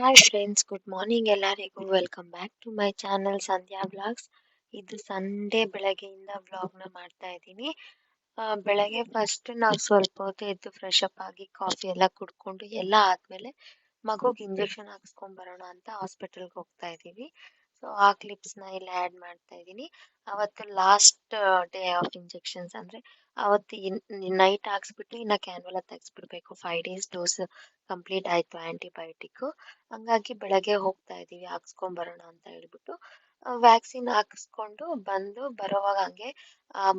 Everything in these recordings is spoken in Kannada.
ಹಾಯ್ ಫ್ರೆಂಡ್ಸ್, ಗುಡ್ ಮಾರ್ನಿಂಗ್ ಎಲ್ಲರಿಗೂ. Welcome back to my channel Sandhya vlogs. ಇದು ಸಂಡೇ ಬೆಳಗ್ಗೆಯಿಂದ ವ್ಲಾಗ್ನ ಮಾಡ್ತಾ ಇದ್ದೀನಿ. ಬೆಳಗ್ಗೆ ಫಸ್ಟ್ ನಾವು ಸ್ವಲ್ಪ ಹೊತ್ತು ಎದ್ದು ಫ್ರೆಶ್ ಅಪ್ ಆಗಿ ಕಾಫಿ ಎಲ್ಲ ಕುಡ್ಕೊಂಡು ಎಲ್ಲ ಆದ್ಮೇಲೆ ಮಗುಗೆ ಇಂಜೆಕ್ಷನ್ ಹಾಕ್ಸ್ಕೊಂಡ್ ಬರೋಣ ಅಂತ ಹಾಸ್ಪಿಟಲ್ಗೆ ಹೋಗ್ತಾ ಇದ್ದೀವಿ. ಸೊ ಆ ಕ್ಲಿಪ್ಸ್ನ ಇಲ್ಲಿ ಆ್ಯಡ್ ಮಾಡ್ತಾ ಇದ್ದೀನಿ. ಅವತ್ತು ಲಾಸ್ಟ್ ಡೇ ಆಫ್ ಇಂಜೆಕ್ಷನ್ಸ್, ಅಂದ್ರೆ ಅವತ್ತು ನೈಟ್ ಹಾಕ್ಸ್ಬಿಟ್ಟು ಇನ್ನ ಕ್ಯಾನ್ವಲ ತೆಗ್ಸ್ಬಿಡ್ಬೇಕು. 5 days ಡೋಸ್ ಕಂಪ್ಲೀಟ್ ಆಯ್ತು ಆಂಟಿಬಯೋಟಿಕ್. ಹಂಗಾಗಿ ಬೆಳಗ್ಗೆ ಹೋಗ್ತಾ ಇದೀವಿ ಹಾಕ್ಸ್ಕೊಂಡ್ ಬರೋಣ ಅಂತ ಹೇಳ್ಬಿಟ್ಟು. ವ್ಯಾಕ್ಸಿನ್ ಹಾಕಿಸ್ಕೊಂಡು ಬಂದು ಬರೋವಾಗ ಹಂಗೆ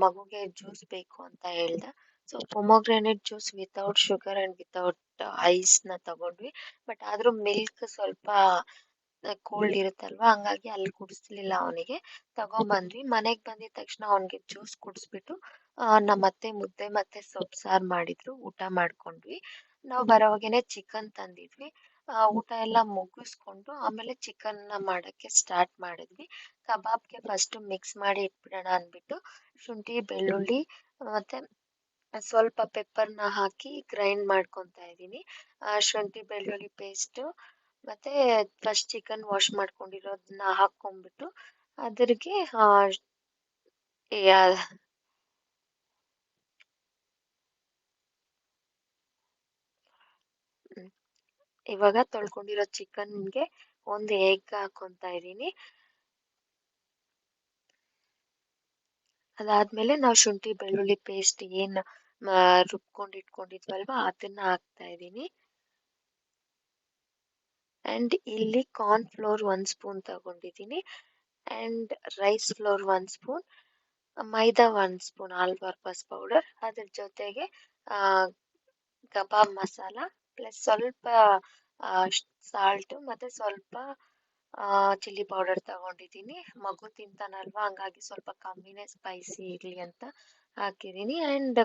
ಮಗುಗೆ ಜ್ಯೂಸ್ ಬೇಕು ಅಂತ ಹೇಳ್ದ. So pomegranate juice without sugar and without ice ನ ತಗೊಂಡ್ವಿ. ಬಟ್ ಆದ್ರೂ ಮಿಲ್ಕ್ ಸ್ವಲ್ಪ ಕೋಲ್ಡ್ ಇರುತ್ತಲ್ವಾ, ಹಂಗಾಗಿ ಅಲ್ಲಿ ಕುಡಿಸ್ಲಿಲ್ಲ ಅವನಿಗೆ. ತಗೊಂಬಂದ್ವಿ. ಮನೆಗ್ ಬಂದಿದ ತಕ್ಷಣ ಅವನಿಗೆ ಜ್ಯೂಸ್ ಕುಡಿಸ್ಬಿಟ್ಟು ನಮ್ಮತ್ತೆ ಮುದ್ದೆ ಮತ್ತೆ ಸೊಪ್ಪು ಸಾರು ಮಾಡಿದ್ರು, ಊಟ ಮಾಡ್ಕೊಂಡ್ವಿ. ನಾವು ಬರೋವಾಗೇನೆ ಚಿಕನ್ ತಂದಿದ್ವಿ. ಊಟ ಎಲ್ಲ ಮುಗಿಸ್ಕೊಂಡು ಆಮೇಲೆ ಚಿಕನ್ ಮಾಡಕ್ಕೆ ಸ್ಟಾರ್ಟ್ ಮಾಡಿದ್ವಿ. ಕಬಾಬ್ಗೆ ಫಸ್ಟ್ ಮಿಕ್ಸ್ ಮಾಡಿ ಇಟ್ಬಿಡೋಣ ಅಂದ್ಬಿಟ್ಟು ಶುಂಠಿ ಬೆಳ್ಳುಳ್ಳಿ ಮತ್ತೆ ಸ್ವಲ್ಪ ಪೆಪ್ಪರ್ನ ಹಾಕಿ ಗ್ರೈಂಡ್ ಮಾಡ್ಕೊತಾ ಇದ್ದೀನಿ. ಶುಂಠಿ ಬೆಳ್ಳುಳ್ಳಿ ಪೇಸ್ಟ್ ಮತ್ತೆ ಫಸ್ಟ್ ಚಿಕನ್ ವಾಶ್ ಮಾಡ್ಕೊಂಡಿರೋದನ್ನ ಹಾಕೊಂಡ್ಬಿಟ್ಟು ಅದ್ರಿಗೆ ಇವಾಗ ತೊಳ್ಕೊಂಡಿರೋ ಚಿಕನ್ಗೆ ಒಂದು ಎಗ್ ಹಾಕೊಂತಾ ಇದೀನಿ. ಅದಾದ್ಮೇಲೆ ನಾವು ಶುಂಠಿ ಬೆಳ್ಳುಳ್ಳಿ ಪೇಸ್ಟ್ ಏನ್ ರುಬ್ಕೊಂಡ್ ಇಟ್ಕೊಂಡಿದ್ವಲ್ವಾ ಅದನ್ನ ಹಾಕ್ತಾ ಇದೀನಿ. ಅಂಡ್ ಇಲ್ಲಿ ಕಾರ್ನ್ ಫ್ಲೋರ್ 1 ಸ್ಪೂನ್ ತಗೊಂಡಿದ್ದೀನಿ. And rice flour 1 spoon, maida 1 spoon all purpose powder, ಅದ್ರ ಜೊತೆಗೆ ಕಬಾಬ್ ಮಸಾಲ ಪ್ಲಸ್ ಸ್ವಲ್ಪ ಸಾಲ್ಟ್ ಮತ್ತೆ ಸ್ವಲ್ಪ ಚಿಲ್ಲಿ ಪೌಡರ್ ತಗೊಂಡಿದ್ದೀನಿ. ಮಗು ತಿಂತಾನಲ್ವಾ, ಹಂಗಾಗಿ ಸ್ವಲ್ಪ ಕಮ್ಮಿನೇ ಸ್ಪೈಸಿ ಇರ್ಲಿ ಅಂತ ಹಾಕಿದೀನಿ. ಅಂಡ್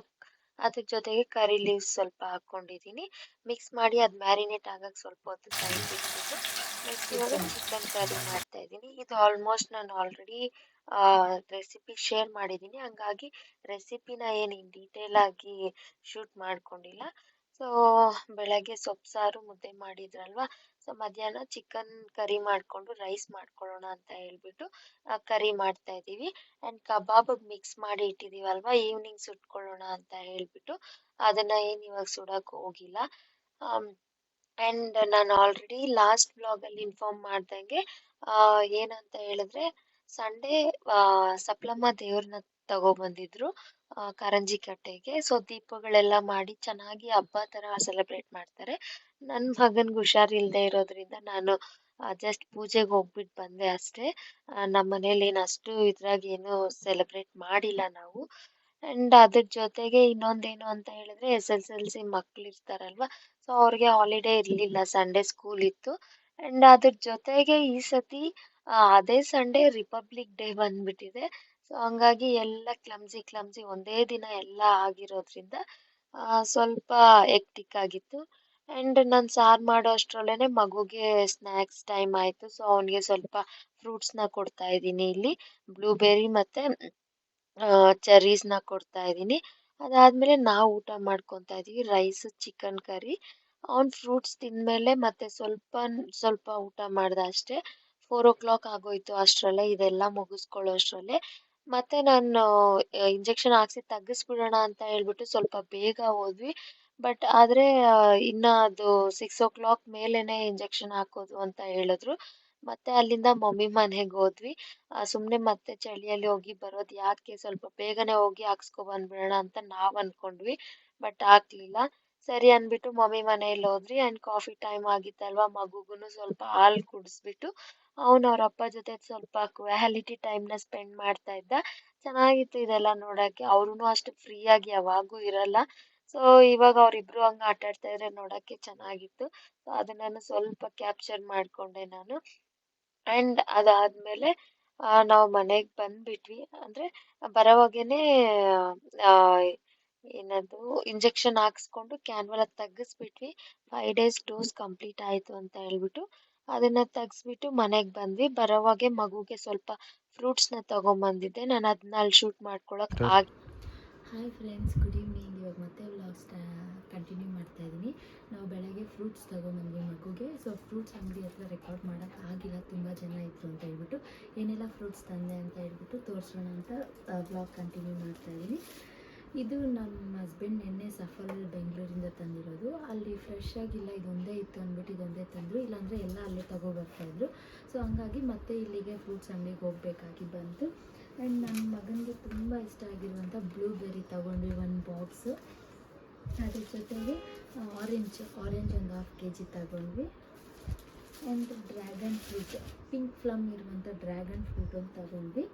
ಅದ್ರ ಜೊತೆಗೆ ಕರಿ ಲೀವ್ಸ್ ಸ್ವಲ್ಪ ಹಾಕೊಂಡಿದೀನಿ. ಮಿಕ್ಸ್ ಮಾಡಿ ಅದ್ ಮ್ಯಾರಿನೇಟ್ ಆಗಕ್ ಸ್ವಲ್ಪ ಹೊತ್ತು ಸೈಡ್ ಬಿಟ್ಬಿಟ್ಟು ನೆಕ್ಸ್ಟ್ ಇವಾಗ ಚಿಕನ್ ಕರಿ ಮಾಡ್ತಾ ಇದ್ದೀನಿ. ಇದು ಆಲ್ಮೋಸ್ಟ್ ನಾನು ಆಲ್ರೆಡಿ ರೆಸಿಪಿ ಶೇರ್ ಮಾಡಿದ್ದೀನಿ, ಹಂಗಾಗಿ ರೆಸಿಪಿನ ಏನ್ ಇನ್ ಡೀಟೇಲ್ ಆಗಿ ಶೂಟ್ ಮಾಡ್ಕೊಂಡಿಲ್ಲ. ಸೊ ಬೆಳಗ್ಗೆ ಸೊಪ್ಪು ಸಾರು ಮುದ್ದೆ ಮಾಡಿದ್ರಲ್ವಾ, ಸೊ ಮಧ್ಯಾಹ್ನ ಚಿಕನ್ ಕರಿ ಮಾಡ್ಕೊಂಡು ರೈಸ್ ಮಾಡ್ಕೊಳ್ಳೋಣ ಅಂತ ಹೇಳ್ಬಿಟ್ಟು ಕರಿ ಮಾಡ್ತಾ ಇದೀವಿ. ಅಂಡ್ ಕಬಾಬ್ ಮಿಕ್ಸ್ ಮಾಡಿ ಇಟ್ಟಿದೀವಲ್ವಾ, ಈವ್ನಿಂಗ್ ಸುಟ್ಕೊಳ್ಳೋಣ ಅಂತ ಹೇಳ್ಬಿಟ್ಟು ಅದನ್ನ ಏನ್ ಇವಾಗ ಸುಡಕ್ ಹೋಗಿಲ್ಲ. ಅಂಡ್ ನಾನು ಆಲ್ರೆಡಿ ಲಾಸ್ಟ್ ಬ್ಲಾಗ್ ಅಲ್ಲಿ ಇನ್ಫಾರ್ಮ್ ಮಾಡ್ದಂಗೆ ಏನಂತ ಹೇಳಿದ್ರೆ ಸಂಡೇ ಸಪ್ಲಮ್ಮ ದೇವ್ರನ್ನ ತಗೊಬಂದಿದ್ರು ಕಾರಂಜಿ ಕಟ್ಟೆಗೆ. ಸೊ ದೀಪಗಳೆಲ್ಲ ಮಾಡಿ ಚೆನ್ನಾಗಿ ಹಬ್ಬ ತರ ಸೆಲೆಬ್ರೇಟ್ ಮಾಡ್ತಾರೆ. ನನ್ ಮಗನ್ಗೆ ಹುಷಾರಿಲ್ದೆ ಇರೋದ್ರಿಂದ ನಾನು ಜಸ್ಟ್ ಪೂಜೆಗೆ ಹೋಗ್ಬಿಟ್ಟು ಬಂದೆ ಅಷ್ಟೇ. ನಮ್ಮ ಮನೇಲಿ ಏನ್ ಅಷ್ಟು ಇದ್ರಾಗ ಏನು ಸೆಲೆಬ್ರೇಟ್ ಮಾಡಿಲ್ಲ ನಾವು. ಅಂಡ್ ಅದ್ರ ಜೊತೆಗೆ ಇನ್ನೊಂದೇನು ಅಂತ ಹೇಳಿದ್ರೆ SSLC ಮಕ್ಳು ಇರ್ತಾರಲ್ವಾ, ಸೊ ಅವ್ರಿಗೆ ಹಾಲಿಡೇ ಇರ್ಲಿಲ್ಲ, ಸಂಡೇ ಸ್ಕೂಲ್ ಇತ್ತು. ಅಂಡ್ ಅದ್ರ ಜೊತೆಗೆ ಈ ಸತಿ ಅದೇ ಸಂಡೇ ರಿಪಬ್ಲಿಕ್ ಡೇ ಬಂದ್ಬಿಟ್ಟಿದೆ. ಸೊ ಹಂಗಾಗಿ ಎಲ್ಲ ಕ್ಲಮ್ಸಿ ಒಂದೇ ದಿನ ಎಲ್ಲ ಆಗಿರೋದ್ರಿಂದ ಸ್ವಲ್ಪ ಎಕ್ಟಿಕ್ ಆಗಿತ್ತು. ಅಂಡ್ ನಾನ್ ಸಾರ್ ಮಾಡೋ ಅಷ್ಟ್ರಲ್ಲೇನೆ ಮಗುಗೆ ಸ್ನಾಕ್ಸ್ ಟೈಮ್ ಆಯ್ತು. ಸೊ ಅವನಿಗೆ ಸ್ವಲ್ಪ ಫ್ರೂಟ್ಸ್ ನ ಕೊಡ್ತಾ ಇದ್ದೀನಿ. ಇಲ್ಲಿ ಬ್ಲೂಬೆರಿ ಮತ್ತೆ ಚೆರ್ರೀಸ್ ನ ಕೊಡ್ತಾ ಇದ್ದೀನಿ. ಅದಾದ್ಮೇಲೆ ನಾವು ಊಟ ಮಾಡ್ಕೊಂತಾ ಇದೀವಿ, ರೈಸ್ ಚಿಕನ್ ಕರಿ. ಅವ್ನ್ ಫ್ರೂಟ್ಸ್ ತಿಂದ್ಮೇಲೆ ಮತ್ತೆ ಸ್ವಲ್ಪ ಊಟ ಮಾಡ್ದ ಅಷ್ಟೇ. 4 o'clock ಆಗೋಯ್ತು ಅಷ್ಟ್ರಲ್ಲೇ, ಇದೆಲ್ಲ ಮುಗಿಸ್ಕೊಳ್ಳೋ ಅಷ್ಟ್ರಲ್ಲೇ. ಮತ್ತೆ ನಾನು ಇಂಜೆಕ್ಷನ್ ಹಾಕ್ಸಿ ತಗ್ಗಿಸ್ಬಿಡೋಣ ಅಂತ ಹೇಳ್ಬಿಟ್ಟು ಸ್ವಲ್ಪ ಬೇಗ ಹೋದ್ವಿ. ಬಟ್ ಆದ್ರೆ ಇನ್ನ ಅದು 6 o'clock ಮೇಲೇನೆ ಇಂಜೆಕ್ಷನ್ ಹಾಕೋದು ಅಂತ ಹೇಳಿದ್ರು. ಮತ್ತೆ ಅಲ್ಲಿಂದ ಮಮ್ಮಿ ಮನೆಗ್ ಹೋದ್ವಿ. ಸುಮ್ನೆ ಮತ್ತೆ ಚಳಿಯಲ್ಲಿ ಹೋಗಿ ಬರೋದ್ ಯಾಕೆ, ಸ್ವಲ್ಪ ಬೇಗನೆ ಹೋಗಿ ಹಾಕ್ಸ್ಕೊ ಬಂದ್ಬಿಡೋಣ ಅಂತ ನಾವ್ ಅನ್ಕೊಂಡ್ವಿ. ಬಟ್ ಆಗ್ಲಿಲ್ಲ. ಸರಿ ಅನ್ಬಿಟ್ಟು ಮಮ್ಮಿ ಮನೇಲಿ ಹೋದ್ವಿ. ಅಂಡ್ ಕಾಫಿ ಟೈಮ್ ಆಗಿತ್ತಲ್ವಾ, ಮಗುಗುನು ಸ್ವಲ್ಪ ಹಾಲ್ ಕುಡಿಸ್ಬಿಟ್ಟು ಅವ್ನ ಅವ್ರ ಅಪ್ಪ ಜೊತೆ ಸ್ವಲ್ಪ ಕ್ವಾಲಿಟಿ ಟೈಮ್ ನ ಸ್ಪೆಂಡ್ ಮಾಡ್ತಾ ಇದ್ದ. ಚೆನ್ನಾಗಿತ್ತು ಇದೆಲ್ಲ ನೋಡಕ್ಕೆ. ಅವ್ರುನು ಅಷ್ಟು ಫ್ರೀ ಆಗಿ ಯಾವಾಗೂ ಇರಲ್ಲ. ಸೊ ಇವಾಗ ಅವ್ರಿಬ್ರು ಹಂಗ ಆಟ ಆಡ್ತಾ ಇದ್ರೆ ನೋಡಕ್ಕೆ ಚೆನ್ನಾಗಿತ್ತು. ಸೊ ಅದನ್ನ ಸ್ವಲ್ಪ ಕ್ಯಾಪ್ಚರ್ ಮಾಡ್ಕೊಂಡೆ ನಾನು. ಅಂಡ್ ಅದಾದ್ಮೇಲೆ ನಾವ್ ಮನೆಗ್ ಬಂದ್ಬಿಟ್ವಿ. ಅಂದ್ರೆ ಬರೋವಾಗೇನೆ ಆ ಏನದು ಇಂಜೆಕ್ಷನ್ ಹಾಕ್ಸ್ಕೊಂಡು ಕ್ಯಾನ್ವಲ ತಗ್ಗಿಸ್ಬಿಟ್ವಿ. 5 days ಡೋಸ್ ಕಂಪ್ಲೀಟ್ ಆಯ್ತು ಅಂತ ಹೇಳ್ಬಿಟ್ಟು ಅದನ್ನ ತಗ್ಸ್ಬಿಟ್ಟು ಮನೆಗ್ ಬಂದ್ವಿ. ಬರೋವಾಗೆ ಮಗುಗೆ ಸ್ವಲ್ಪ ಫ್ರೂಟ್ಸ್ ನ ತಗೊಂಬಂದಿದ್ದೆ. ನಾನು ಅದನ್ನ ಅಲ್ಲಿ ಶೂಟ್ ಮಾಡ್ಕೊಳಕ್ ಹಾಯ್ ಫ್ರೆಂಡ್ಸ್, ಗುಡ್ ಈವ್ನಿಂಗ್. ಇವಾಗ ಮತ್ತೆ ವ್ಲಾಗ್ ಕಂಟಿನ್ಯೂ ಮಾಡ್ತಾ ಇದ್ದೀನಿ. ನಾವು ಬೆಳಗ್ಗೆ ಫ್ರೂಟ್ಸ್ ತೊಗೊಂಬಂದ್ವಿ ಮಗುಗೆ. ಸೊ ಫ್ರೂಟ್ಸ್ ಅಂಗಡಿ ಹತ್ರ ರೆಕಾರ್ಡ್ ಮಾಡೋಕ್ಕೆ ಆಗಿಲ್ಲ, ತುಂಬ ಜನ ಇತ್ತು ಅಂತ ಹೇಳ್ಬಿಟ್ಟು ಏನೆಲ್ಲ ಫ್ರೂಟ್ಸ್ ತಂದೆ ಅಂತ ಹೇಳ್ಬಿಟ್ಟು ತೋರಿಸೋಣ ಅಂತ ವ್ಲಾಗ್ ಕಂಟಿನ್ಯೂ ಮಾಡ್ತಾ ಇದ್ದೀನಿ. ಇದು ನಮ್ಮ ಹಸ್ಬೆಂಡ್ ನಿನ್ನೆ ಸಫಲ್ ಬೆಂಗಳೂರಿಂದ ತಂದಿರೋದು. ಅಲ್ಲಿ ಫ್ರೆಶ್ ಆಗಿಲ್ಲ, ಇದೊಂದೇ ಇತ್ತು ಅಂದ್ಬಿಟ್ಟು ಇದೊಂದೇ ತಂದರು, ಇಲ್ಲಾಂದರೆ ಎಲ್ಲ ಅಲ್ಲೇ ತಗೋಬರ್ತಾಯಿದ್ರು. ಸೊ ಹಂಗಾಗಿ ಮತ್ತೆ ಇಲ್ಲಿಗೆ ಫ್ರೂಟ್ಸ್ ಅಂಗಡಿಗೆ ಹೋಗಬೇಕಾಗಿ ಬಂತು. ಆ್ಯಂಡ್ ನನ್ನ ಮಗನಿಗೆ ತುಂಬ ಇಷ್ಟ ಆಗಿರುವಂಥ ಬ್ಲೂಬೆರಿ ತೊಗೊಂಡ್ವಿ 1 ಬಾಕ್ಸು. ಅದ್ರ ಜೊತೆಗೆ ಆರೆಂಜ್ ಒಂದು 1/2 kg ತಗೊಂಡ್ವಿ. And dragon fruit, pink plum ಇರುವಂಥ ಡ್ರ್ಯಾಗನ್ ಫ್ರೂಟ್ ಒಂದು ತಗೊಂಡ್ವಿ.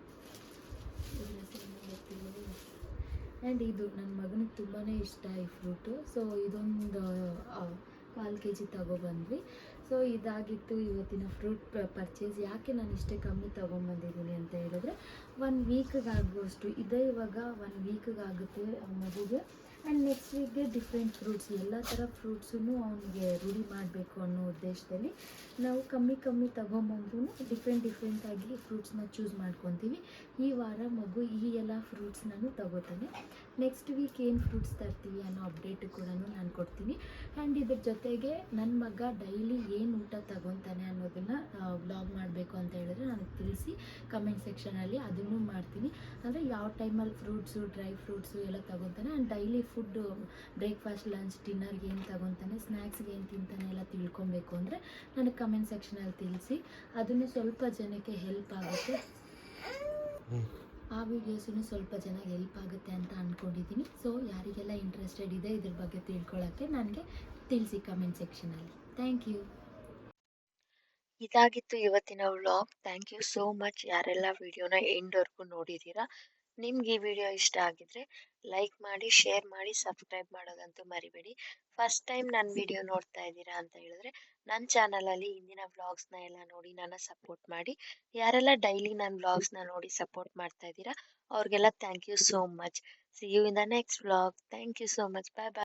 ಆ್ಯಂಡ್ ಇದು ನನ್ನ ಮಗನಿಗೆ ತುಂಬಾ ಇಷ್ಟ ಈ ಫ್ರೂಟು. ಸೊ ಇದೊಂದು 1/4 kg ತಗೊಬಂದ್ವಿ. ಸೊ ಇದಾಗಿತ್ತು ಇವತ್ತಿನ ಫ್ರೂಟ್ ಪರ್ಚೇಸ್. ಯಾಕೆ ನಾನು ಇಷ್ಟೇ ಕಮ್ಮಿ ತೊಗೊಂಬಂದಿದ್ದೀನಿ ಅಂತ ಹೇಳಿದ್ರೆ 1 ವೀಕ್ಗೆ ಆಗುವಷ್ಟು ಇದೆ. ಇವಾಗ 1 ವೀಕ್ಗೆ ಆಗುತ್ತೆ ಮಗುಗೆ. ಆ್ಯಂಡ್ ನೆಕ್ಸ್ಟ್ ವೀಕ್ಗೆ ಡಿಫ್ರೆಂಟ್ ಫ್ರೂಟ್ಸ್, ಎಲ್ಲ ಥರ ಫ್ರೂಟ್ಸೂ ಅವನಿಗೆ ರೂಢಿ ಮಾಡಬೇಕು ಅನ್ನೋ ಉದ್ದೇಶದಲ್ಲಿ ನಾವು ಕಮ್ಮಿ ತೊಗೊಂಬಂದ್ರೂ ಡಿಫ್ರೆಂಟಾಗಿ ಫ್ರೂಟ್ಸ್ನ ಚೂಸ್ ಮಾಡ್ಕೊತೀವಿ. ಈ ವಾರ ಮಗು ಈ ಎಲ್ಲ ಫ್ರೂಟ್ಸ್ನೂ ತಗೋತಾನೆ. ನೆಕ್ಸ್ಟ್ ವೀಕ್ ಏನು ಫ್ರೂಟ್ಸ್ ತರ್ತೀವಿ ಅನ್ನೋ ಅಪ್ಡೇಟು ಕೂಡ ನಾನು ಕೊಡ್ತೀನಿ. ಆ್ಯಂಡ್ ಇದ್ರ ಜೊತೆಗೆ ನನ್ನ ಮಗ ಡೈಲಿ ಏನು ಊಟ ತಗೊತಾನೆ ಅನ್ನೋದನ್ನು ವ್ಲಾಗ್ ಮಾಡಬೇಕು ಅಂತ ಹೇಳಿದ್ರೆ ನನಗೆ ತಿಳಿಸಿ ಕಮೆಂಟ್ ಸೆಕ್ಷನಲ್ಲಿ, ಅದನ್ನು ಮಾಡ್ತೀನಿ. ಅಂದರೆ ಯಾವ ಟೈಮಲ್ಲಿ ಫ್ರೂಟ್ಸು, ಡ್ರೈ ಫ್ರೂಟ್ಸು ಎಲ್ಲ ತಗೊತಾನೆ. And daily food breakfast, lunch, ಡಿನ್ನರ್ಗೆ ಏನು ತಗೊತಾನೆ, ಸ್ನ್ಯಾಕ್ಸ್ಗೆ ಏನು ತಿಂತಾನೆ ಎಲ್ಲ ತಿಳ್ಕೊಬೇಕು ಅಂದರೆ ನನಗೆ ಕಮೆಂಟ್ ಸೆಕ್ಷನಲ್ಲಿ ತಿಳಿಸಿ. ಅದನ್ನು ಸ್ವಲ್ಪ ಜನಕ್ಕೆ ಹೆಲ್ಪ್ ಆಗುತ್ತೆ, ಆ ವೀಡಿಯೋಸೂ ಸ್ವಲ್ಪ ಜನಕ್ಕೆ ಹೆಲ್ಪ್ ಆಗುತ್ತೆ ಅಂತ ಅಂದ್ಕೊಂಡಿದ್ದೀನಿ. ಸೊ ಯಾರಿಗೆಲ್ಲ ಇಂಟ್ರೆಸ್ಟೆಡ್ ಇದೆ ಇದ್ರ ಬಗ್ಗೆ ತಿಳ್ಕೊಳ್ಳೋಕ್ಕೆ ನನಗೆ ತಿಳಿಸಿ ಕಮೆಂಟ್ ಸೆಕ್ಷನಲ್ಲಿ. Thank you. ಇದಾಗಿತ್ತು ಇವತ್ತಿನ vlog. Thank you so much ಯಾರೆಲ್ಲ ವಿಡಿಯೋನ ಎಂಡ್ವರೆಗೂ ನೋಡಿದ್ದೀರಾ. ನಿಮ್ಗೆ ಈ ವಿಡಿಯೋ ಇಷ್ಟ ಆಗಿದ್ರೆ ಲೈಕ್ ಮಾಡಿ, ಶೇರ್ ಮಾಡಿ, ಸಬ್ಸ್ಕ್ರೈಬ್ ಮಾಡೋದಂತೂ ಮರಿಬೇಡಿ. ಫಸ್ಟ್ ಟೈಮ್ ನನ್ನ ವಿಡಿಯೋ ನೋಡ್ತಾ ಇದ್ದೀರಾ ಅಂತ ಹೇಳಿದ್ರೆ ನನ್ನ ಚಾನಲಲ್ಲಿ ಇಂದಿನ ವ್ಲಾಗ್ಸ್ನ ಎಲ್ಲ ನೋಡಿ ನನ್ನ ಸಪೋರ್ಟ್ ಮಾಡಿ. ಯಾರೆಲ್ಲ ಡೈಲಿ ನನ್ನ ವ್ಲಾಗ್ಸ್ನ ನೋಡಿ ಸಪೋರ್ಟ್ ಮಾಡ್ತಾ ಇದ್ದೀರಾ ಅವ್ರಿಗೆಲ್ಲ thank you so much. See you in the next vlog. Thank you so much. Bye bye.